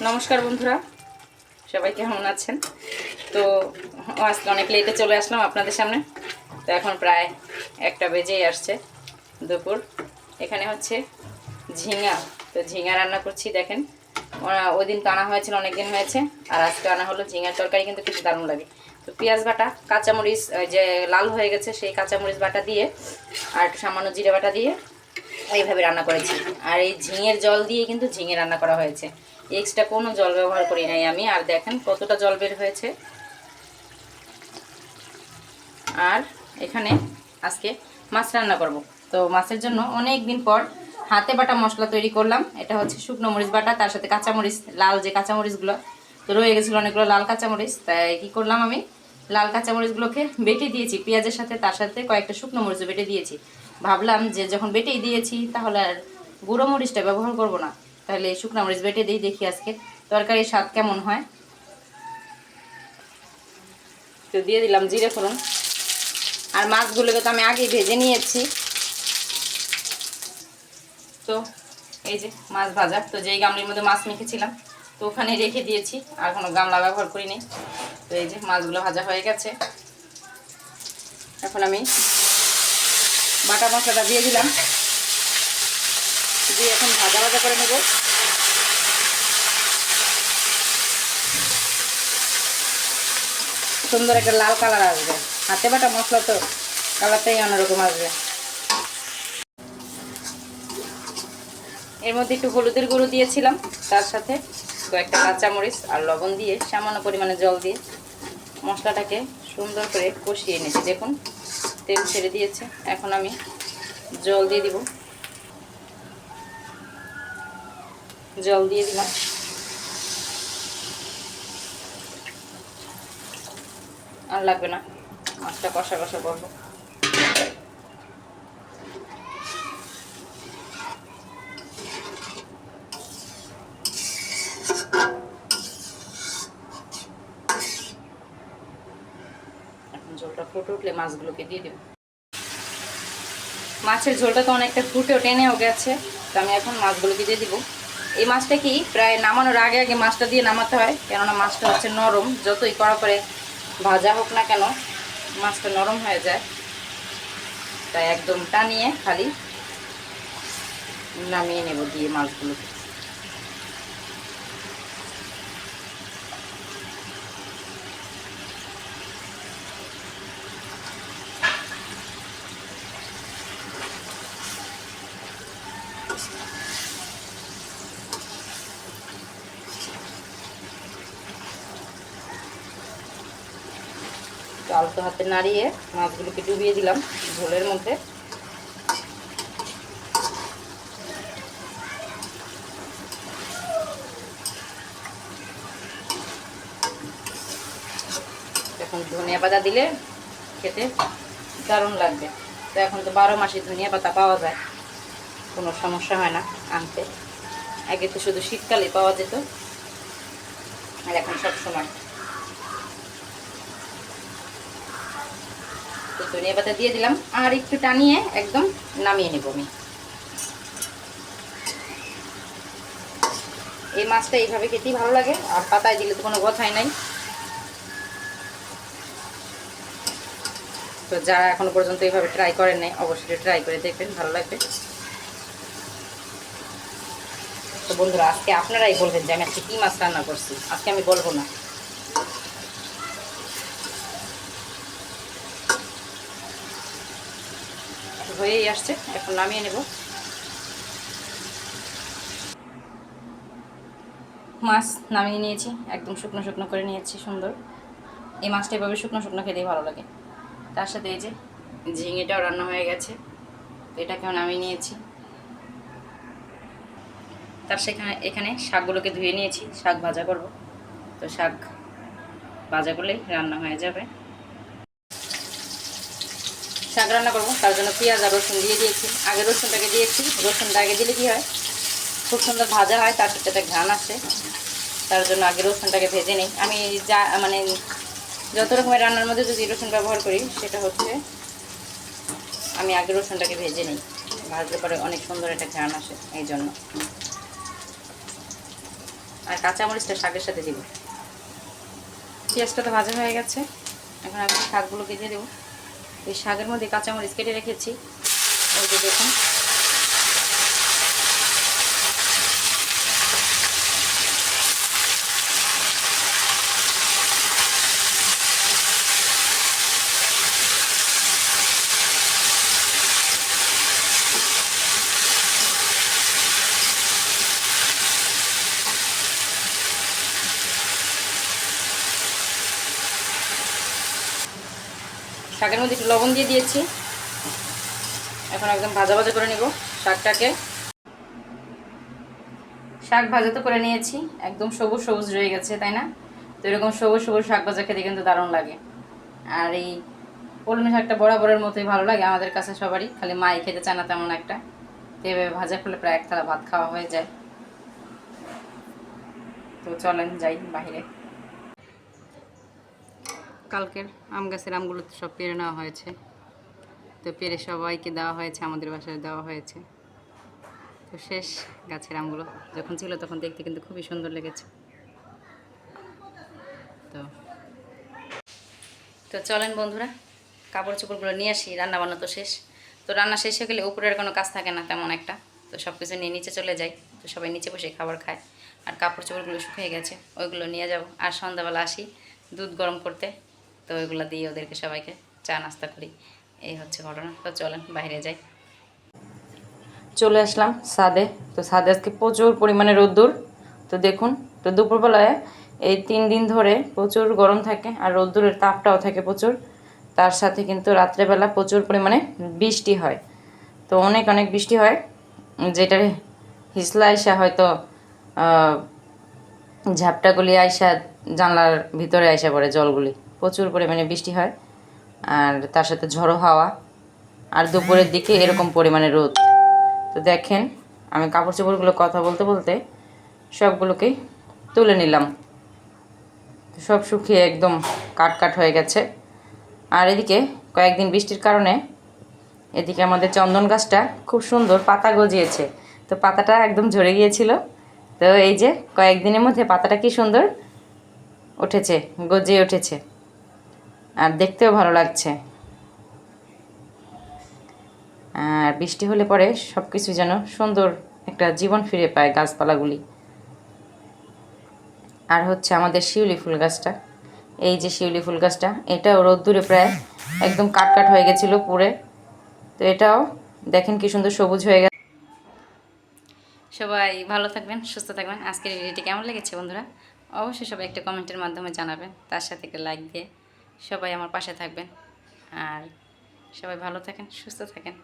নমস্কার বন্ধুরা, সবাই কেমন আছেন? তো আজকে অনেক লেটে চলে আসলাম আপনাদের সামনে। তো এখন প্রায় 1টা বেজেই আসছে দুপুর। এখানে হচ্ছে ঝিঙা, তো ঝিঙা রান্না করছি। দেখেন, ওই দিন তো আনা হয়েছিল, অনেক দিন হয়েছে, আর আজকে আনা হলো। ঝিঙার তরকারি কিন্তু খুব দারুণ লাগে। তো পেঁয়াজ বাটা, কাঁচামরিচ যে লাল হয়ে গেছে সেই কাঁচামরিচ বাটা দিয়ে আর একটু সামান্য জিরে বাটা দিয়ে এইভাবে রান্না করেছি। আর এই ঝিঙের জল দিয়ে কিন্তু ঝিঙে রান্না করা হয়েছে, এক্সট্রা কোনো জল ব্যবহার করি নাই আমি। আর দেখেন কতটা জল বের হয়েছে। আর এখানে আজকে মাছ রান্না করব। তো মাছের জন্য অনেক দিন পর হাতে বাটা মশলা তৈরি করলাম। এটা হচ্ছে শুকনো মরিচ বাটা, তার সাথে কাঁচামরিচ, লাল যে কাঁচামরিচগুলো তো রয়ে গেছিলো অনেকগুলো লাল কাঁচামরিচ, তাই কী করলাম, আমি লাল কাঁচামরিচগুলোকে বেটে দিয়েছি পেঁয়াজের সাথে, তার সাথে কয়েকটা শুকনো মরিচও বেটে দিয়েছি। ভাবলাম যে যখন বেটেই দিয়েছি তাহলে আর গুঁড়ো মরিচটা ব্যবহার করব না, তাহলে শুকনো মরিচ বেটে দিই, দেখি আজকে তরকারির স্বাদ কেমন হয়। তো দিয়ে দিলাম জিরে ফোড়ন। আর মাছগুলোকে তো আমি আগেই ভেজে নিয়েছি। তো এই যে মাছ ভাজা, তো যেই গামলির মধ্যে মাছ মেখেছিলাম তো ওখানে রেখে দিয়েছি, আর কোনো গামলা ব্যবহার করিনি। তো এই যে মাছগুলো ভাজা হয়ে গেছে। এখন আমি বাটা মশলাটা দিয়ে দিলাম, দিয়ে এখন ভাজা ভাজা করে নেব। সুন্দর একটা লাল কালার আসবে, হাতে বাটা মশলা তো কালারটাই অন্যরকম আসবে। এর মধ্যে একটু হলুদের গুঁড়ো দিয়েছিলাম, তার সাথে কয়েকটা কাঁচামরিচ আর লবণ দিয়ে সামান্য পরিমাণে জল দিয়ে মশলাটাকে সুন্দর করে কষিয়ে নিয়েছি। দেখুন তেল ছেড়ে দিয়েছে। এখন আমি জল দিয়ে দিব, জল দিয়ে দিলাম। আর লাগবে না, মাছটা কষা কষা করবো। এখন ঝোলটা ফুটে উঠলে মাছগুলোকে দিয়ে দেব। মাছের ঝোলটা তো অনেকটা ফুটেও টেনেও গেছে, তো আমি এখন মাছগুলোকে দিয়ে দিব। এই মাছটা কি প্রায় নামানোর আগে আগে মাছটা দিয়ে নামাতে হয়, কেননা মাছটা হচ্ছে নরম, যতই কড়া করে ভাজা হোক না কেন মাছটা নরম হয়ে যায়। তাই একদম টানিয়ে খালি নামিয়ে নেব দিয়ে মাছগুলোকে। আলতো হাতে নাড়িয়ে মাছগুলোকে ডুবিয়ে দিলাম ঝোলের মধ্যে। এখন ধনিয়া পাতা দিলে খেতে দারুণ লাগবে। তো এখন তো 12 মাসে ধনিয়া পাতা পাওয়া যায়, কোনো সমস্যা হয় না আনতে। আগে তো শুধু শীতকালে পাওয়া যেত, আর এখন সব সময়। তো ধনিয়া পাতা দিয়ে দিলাম, আর একটু টানিয়ে একদম নামিয়ে নেব আমি। এই মাছটা এইভাবে খেতেই ভালো লাগে, আর পাতায় দিলে তো কোনো কথাই নাই। তো যারা এখনো পর্যন্ত এইভাবে ট্রাই করেন নাই, অবশ্যই ট্রাই করে দেখবেন, ভালো লাগবে। তো বন্ধুরা, আজকে আপনারাই বলবেন যে আমি আজকে কী মাছ রান্না করছি। আজকে আমি বলবো না। হয়েই আসছে, এখন নামিয়ে নেব। মাছ নামিয়ে নিয়েছি, একদম শুকনো শুকনো করে নিয়েছি সুন্দর। এই মাছটা এভাবে শুকনো শুকনো খেতেই ভালো লাগে। তার সাথে এই যে ঝিঙেটাও রান্না হয়ে গেছে, তো এটাকেও নামিয়ে নিয়েছি। তার এখানে শাকগুলোকে ধুয়ে নিয়েছি, শাক ভাজা করব। তো শাক ভাজা করলেই রান্না হয়ে যাবে। শাক রান্না করবো, তার জন্য পেঁয়াজ আর রসুন দিয়ে দিয়েছি। আগে রসুনটাকে দিয়েছি, রসুনটা আগে দিলে কী হয় খুব সুন্দর ভাজা হয়, তার সাথে একটা ঘ্রাণ আসে। তার জন্য আগে রসুনটাকে ভেজে নিই। আমি যা মানে যত রকমের রান্নার মধ্যে যদি রসুন ব্যবহার করি, সেটা হচ্ছে আমি আগে রসুনটাকে ভেজে নিই, ভাজলে পরে অনেক সুন্দর একটা ঘ্রাণ আসে, এই জন্য। আর কাঁচামরিচটা শাকের সাথে দিব। পেঁয়াজটা তো ভাজা হয়ে গেছে, এখন আমি শাকগুলোকে দিয়ে দেবো। এই শাকের মধ্যে কাঁচামরিচ কেটে রেখেছি, ওই যে দেখুন। শাকের মধ্যে একটু লবণ দিয়ে দিয়েছি, এখন একদম ভাজা ভাজা করে নিব শাকটাকে। শাক ভাজা তো করে নিয়েছি, একদম সবুজ সবুজ রয়ে গেছে, তাই না? তো এরকম সবুজ সবুজ শাক ভাজা খেতে কিন্তু দারুণ লাগে। আর এই কলমি শাকটা বরাবরের মতোই ভালো লাগে আমাদের কাছে সবারই, খালি মাই খেতে চায় না তেমন একটা। তো এভাবে ভাজা করলে প্রায় এক থালা ভাত খাওয়া হয়ে যায়। তো চলেন যাই বাইরে। কালকের আম গাছের আমগুলো তো সব পেরে নেওয়া হয়েছে, তো পেরে সবাইকে দেওয়া হয়েছে, আমাদের বাসায় দেওয়া হয়েছে। তো শেষ গাছের আমগুলো যখন ছিল তখন দেখতে কিন্তু খুবই সুন্দর লেগেছে। তো তো চলেন বন্ধুরা, কাপড় চোপড়গুলো নিয়ে আসি, রান্না বান্না তো শেষ। তো রান্না শেষ হয়ে গেলে উপরের কোনো কাজ থাকে না তেমন একটা, তো সব কিছু নিয়ে নিচে চলে যাই। তো সবাই নিচে বসে খাবার খায়, আর কাপড় চোপড়গুলো শুকিয়ে গেছে, ওইগুলো নিয়ে যাব। আর সন্ধ্যাবেলা আসি দুধ গরম করতে, তো ওইগুলো দিয়ে ওদেরকে সবাইকে চা নাস্তা করি। এই হচ্ছে ঘটনা। তো চলেন বাইরে যাই। চলে আসলাম ছাদে। তো ছাদে আজকে প্রচুর পরিমাণে রোদ্দুর। তো দেখুন, তো দুপুরবেলায় এই 3 দিন ধরে প্রচুর গরম থাকে, আর রোদ্দুরের তাপটাও থাকে প্রচুর। তার সাথে কিন্তু রাত্রেবেলা প্রচুর পরিমাণে বৃষ্টি হয়। তো অনেক অনেক বৃষ্টি হয়, যেটার হিসলা আইসা হয়তো ঝাপটাগুলি আইসা জানলার ভিতরে আইসা পড়ে জলগুলি। প্রচুর পরিমাণে বৃষ্টি হয়, আর তার সাথে ঝড়ো হাওয়া, আর দুপুরের দিকে এরকম পরিমাণে রোদ। তো দেখেন, আমি কাপড় চোপড়গুলো কথা বলতে বলতে সবগুলোকেই তুলে নিলাম। সব শুকিয়ে একদম কাট কাট হয়ে গেছে। আর এদিকে কয়েকদিন বৃষ্টির কারণে এদিকে আমাদের চন্দন গাছটা খুব সুন্দর পাতা গজিয়েছে। তো পাতাটা একদম ঝরে গিয়েছিল, তো এই যে কয়েকদিনের মধ্যে পাতাটা কি সুন্দর উঠেছে, গজিয়ে উঠেছে, আর দেখতেও ভালো লাগছে। আর বৃষ্টি হলে পরে সব কিছু যেন সুন্দর একটা জীবন ফিরে পায় গাছপালাগুলি। আর হচ্ছে আমাদের শিউলি ফুল গাছটা, এই যে শিউলি ফুল গাছটা, এটাও রোদ্দুরে প্রায় একদম কাট কাট হয়ে গেছিলো পুড়ে। তো এটাও দেখেন কি সুন্দর সবুজ হয়ে গেছে। সবাই ভালো থাকবেন, সুস্থ থাকবেন। আজকের ভিডিওটি কেমন লেগেছে বন্ধুরা, অবশ্যই সবাই একটা কমেন্টের মাধ্যমে জানাবেন, তার সাথে একটা লাইক দিয়ে সবাই আমার পাশে থাকবেন। আর সবাই ভালো থাকেন, সুস্থ থাকেন।